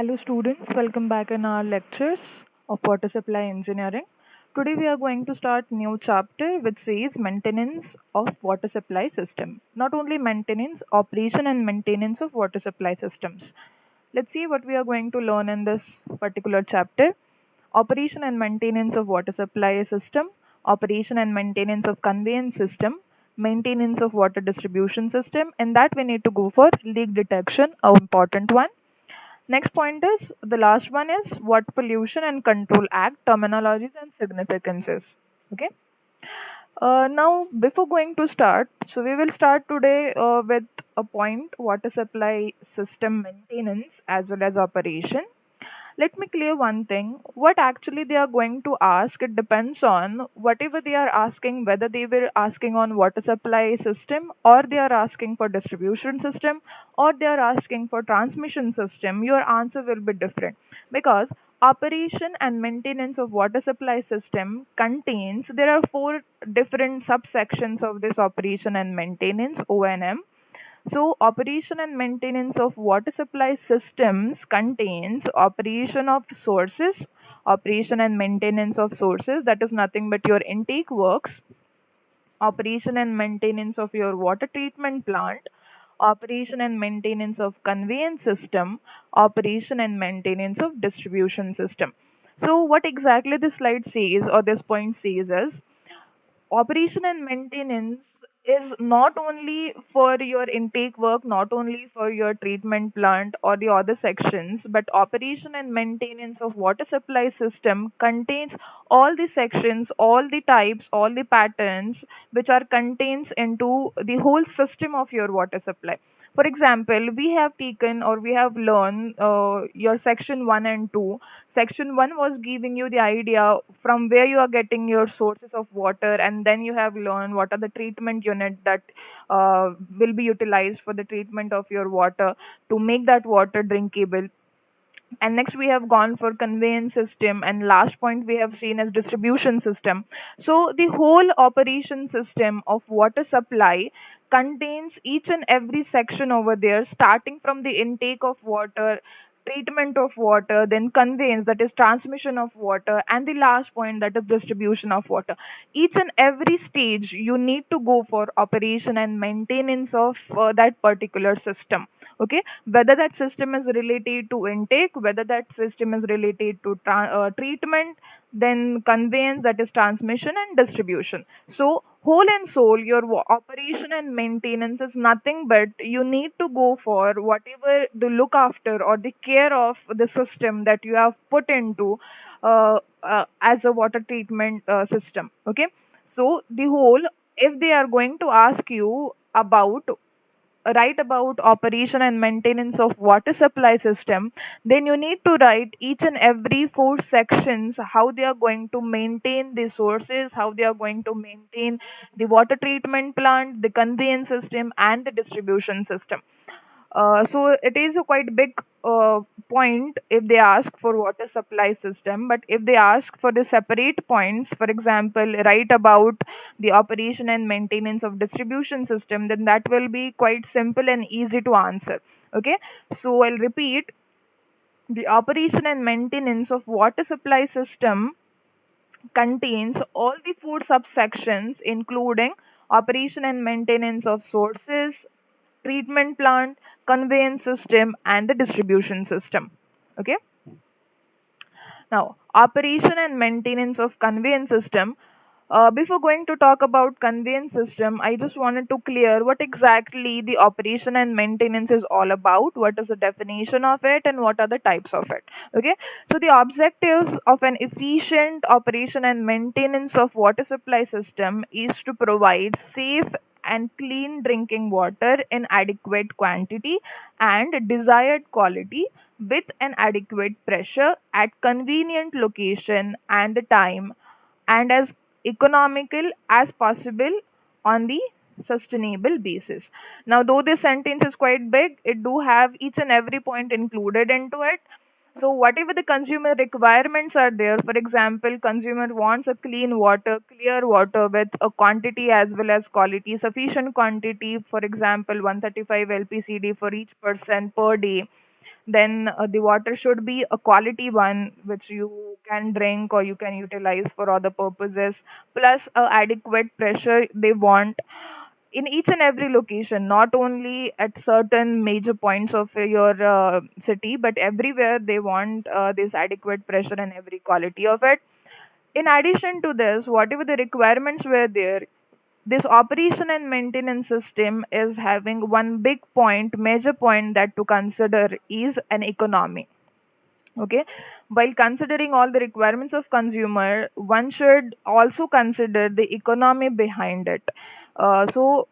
Hello students, welcome back in our lectures of water supply engineering. Today we are going to start new chapter which says maintenance of water supply system. Not only maintenance, operation and maintenance of water supply systems. Let's see what we are going to learn in this particular chapter. Operation and maintenance of water supply system, operation and maintenance of conveyance system, maintenance of water distribution system, and that we need to go for leak detection, an important one. Next point is the last one is Water Pollution and Control Act terminologies and significances. Okay. Now, before going to start, so we will start today with a point water supply system maintenance as well as operation. Let me clear one thing. What actually they are going to ask, it depends on whatever they are asking, whether they were asking on water supply system or they are asking for distribution system or they are asking for transmission system, your answer will be different because operation and maintenance of water supply system contains there are four different subsections of this operation and maintenance O&M. So, operation and maintenance of water supply systems contains operation of sources, operation and maintenance of sources, that is nothing but your intake works, operation and maintenance of your water treatment plant, operation and maintenance of conveyance system, operation and maintenance of distribution system. So, what exactly this slide says or this point says is operation and maintenance is not only for your intake work, not only for your treatment plant or the other sections, but operation and maintenance of water supply system contains all the sections, all the types, all the patterns which are contains into the whole system of your water supply. For example, we have taken or we have learned your section 1 and 2. Section 1 was giving you the idea from where you are getting your sources of water, and then you have learned what are the treatment unit that will be utilized for the treatment of your water to make that water drinkable. And next we have gone for conveyance system, and last point we have seen as distribution system. So the whole operation system of water supply contains each and every section over there, starting from the intake of water, treatment of water, then conveyance, that is transmission of water, and the last point, that is distribution of water. Each and every stage you need to go for operation and maintenance of that particular system. Okay, whether that system is related to intake, whether that system is related to treatment, then conveyance, that is transmission, and distribution. So whole and soul your operation and maintenance is nothing but you need to go for whatever the look after or the care of the system that you have put into as a water treatment system. Okay, so the whole, if they are going to ask you about write about operation and maintenance of water supply system, then you need to write each and every four sections, how they are going to maintain the sources, how they are going to maintain the water treatment plant, the conveyance system, and the distribution system. So it is a quite big point if they ask for water supply system, but if they ask for the separate points, for example, write about the operation and maintenance of distribution system, then that will be quite simple and easy to answer. Okay, so I'll repeat: the operation and maintenance of water supply system contains all the four subsections, including operation and maintenance of sources, treatment plant, conveyance system, and the distribution system. Okay. Now, operation and maintenance of conveyance system. Before going to talk about conveyance system, I just wanted to clear what exactly the operation and maintenance is all about, what is the definition of it, and what are the types of it. Okay, so the objectives of an efficient operation and maintenance of water supply system is to provide safe and clean drinking water in adequate quantity and desired quality with an adequate pressure at convenient location and the time, and as economical as possible on the sustainable basis. Now, though this sentence is quite big, it do have each and every point included into it. So whatever the consumer requirements are there, for example, consumer wants a clean water, clear water with a quantity as well as quality, sufficient quantity, for example, 135 lpcd for each person per day, Then the water should be a quality one which you can drink or you can utilize for other purposes, plus adequate pressure they want in each and every location, not only at certain major points of your city, but everywhere they want this adequate pressure and every quality of it. In addition to this, whatever the requirements were there, this operation and maintenance system is having one big point, major point that to consider is an economy. Okay, while considering all the requirements of consumer, one should also consider the economy behind it. So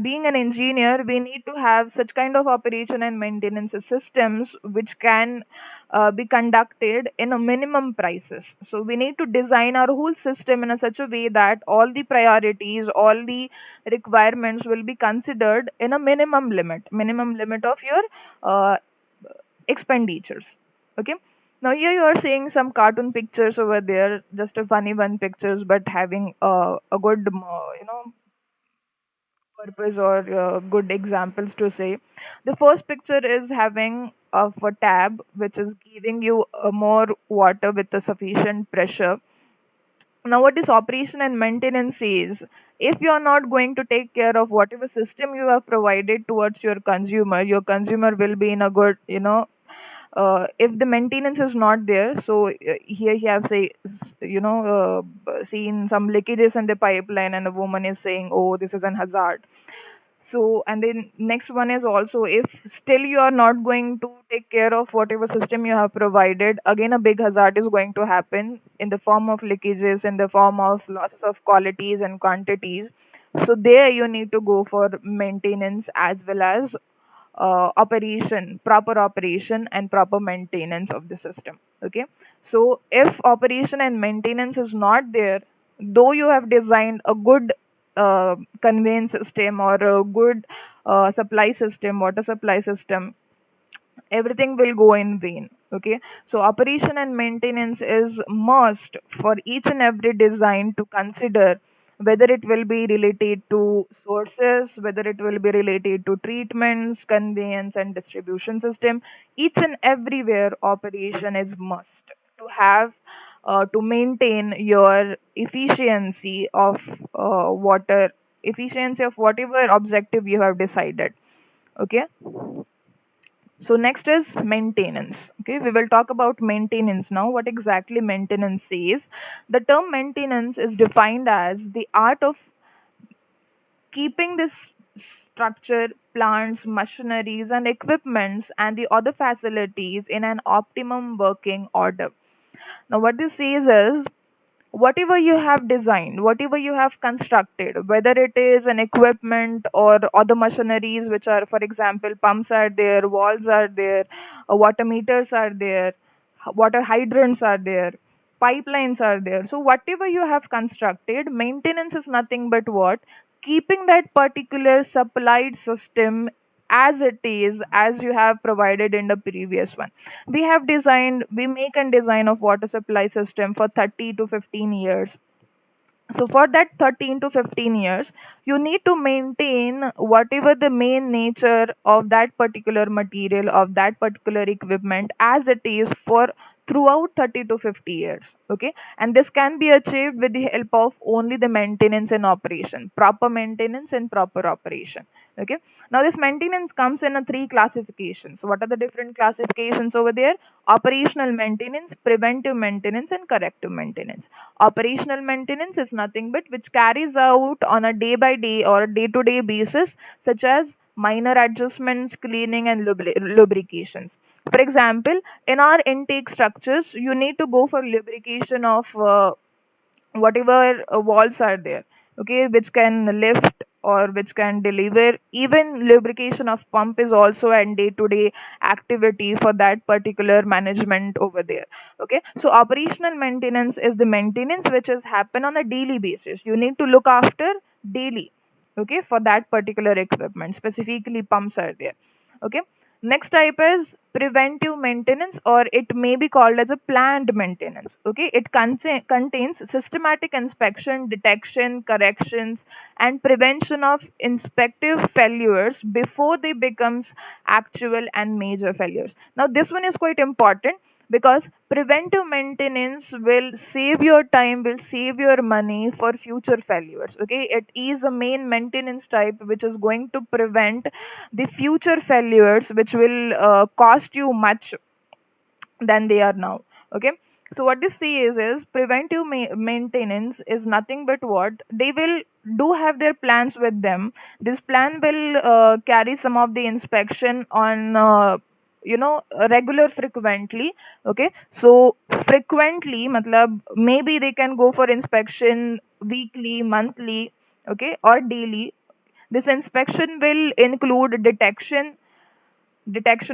being an engineer, we need to have such kind of operation and maintenance systems which can be conducted in a minimum prices. So we need to design our whole system in a such a way that all the priorities, all the requirements will be considered in a minimum limit of your uh, expenditures. Okay, now here you are seeing some cartoon pictures over there, just a funny one pictures, but having a good purpose or good examples to say. The first picture is having of a tab which is giving you more water with a sufficient pressure. Now what this operation and maintenance is, if you are not going to take care of whatever system you have provided towards your consumer will be in a good, if the maintenance is not there. So here you have say seen some leakages in the pipeline and the woman is saying, oh, this is an hazard. So, and then next one is also, if still you are not going to take care of whatever system you have provided, again a big hazard is going to happen in the form of leakages, in the form of losses of qualities and quantities. So there you need to go for maintenance as well as proper operation and proper maintenance of the system. Okay, so if operation and maintenance is not there, though you have designed a good conveyance system or a good supply system, water supply system, everything will go in vain. Okay, so operation and maintenance is must for each and every design to consider, whether it will be related to sources, whether it will be related to treatments, conveyance and distribution system. Each and everywhere operation is must to have to maintain your efficiency of water, efficiency of whatever objective you have decided. Okay, so next is maintenance. Okay, we will talk about maintenance now. What exactly maintenance is? The term maintenance is defined as the art of keeping this structure, plants, machineries, and equipments and the other facilities in an optimum working order. Now, what this says is, whatever you have designed, whatever you have constructed, whether it is an equipment or other machineries, which are, for example, pumps are there, walls are there, water meters are there, water hydrants are there, pipelines are there. So whatever you have constructed, maintenance is nothing but what? Keeping that particular supplied system as it is, as you have provided in the previous one. We make and design of water supply system for 30 to 15 years. So for that 13 to 15 years, you need to maintain whatever the main nature of that particular material, of that particular equipment, as it is for throughout 30 to 50 years. Okay, and this can be achieved with the help of only the maintenance and operation, proper maintenance and proper operation. Okay, now this maintenance comes in a three classifications. So what are the different classifications over there? Operational maintenance, preventive maintenance and corrective maintenance. Operational maintenance is nothing but which carries out on a day by day or day to day basis, such as minor adjustments, cleaning, and lubrications. For example, in our intake structures, you need to go for lubrication of whatever walls are there, okay, which can lift or which can deliver. Even lubrication of pump is also a day to day activity for that particular management over there. Okay, so operational maintenance is the maintenance which is happen on a daily basis. You need to look after daily, okay, for that particular equipment, specifically pumps are there. Okay, Next type is preventive maintenance, or it may be called as a planned maintenance. Okay, it contains systematic inspection, detection, corrections, and prevention of inspective failures before they becomes actual and major failures. Now, this one is quite important because preventive maintenance will save your time, will save your money for future failures. Okay, it is a main maintenance type which is going to prevent the future failures, which will cost you much than they are now. Okay, so what this says is preventive maintenance is nothing but what they will do have their plans with them. This plan will carry some of the inspection on regular frequently. Okay, so frequently matlab maybe they can go for inspection weekly, monthly, okay, or daily. This inspection will include detection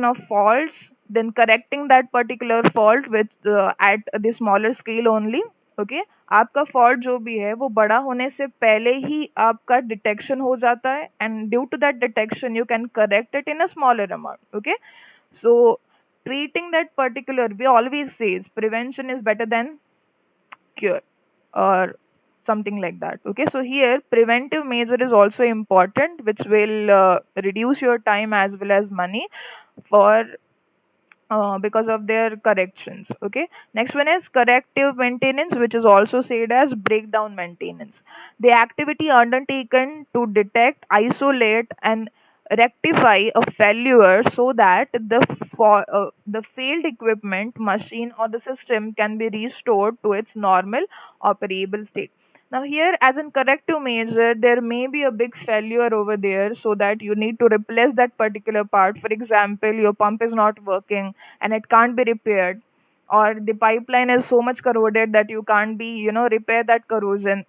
of faults, then correcting that particular fault with at the smaller scale only. Okay, आपका fault जो भी है वो बड़ा होने से पहले ही आपका डिटेक्शन हो जाता है, and due to that detection you can correct it in a smaller amount. Okay, so treating that particular, we always says prevention is better than cure, or something like that. Okay, so here preventive measure is also important, which will reduce your time as well as money for because of their corrections. Okay, next one is corrective maintenance, which is also said as breakdown maintenance. The activity undertaken to detect, isolate, and rectify a failure so that the failed equipment, machine, or the system can be restored to its normal operable state. Now, here, as in corrective measure, there may be a big failure over there, so that you need to replace that particular part. For example, your pump is not working and it can't be repaired, or the pipeline is so much corroded that you can't be, repair that corrosion.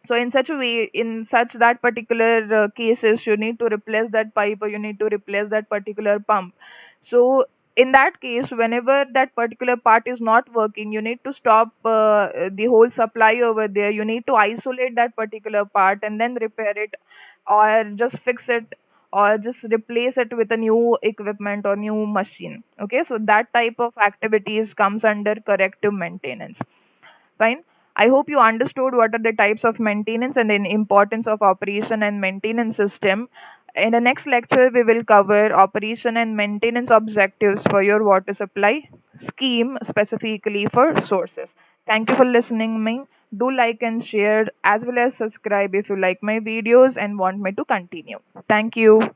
So in such a way, in such that particular cases, you need to replace that pipe, or you need to replace that particular pump. So in that case, whenever that particular part is not working, you need to stop the whole supply over there. You need to isolate that particular part and then repair it, or just fix it, or just replace it with a new equipment or new machine. Okay, so that type of activities comes under corrective maintenance. Fine. I hope you understood what are the types of maintenance and the importance of operation and maintenance system. In the next lecture, we will cover operation and maintenance objectives for your water supply scheme, specifically for sources. Thank you for listening me. Do like and share, as well as subscribe if you like my videos and want me to continue. Thank you.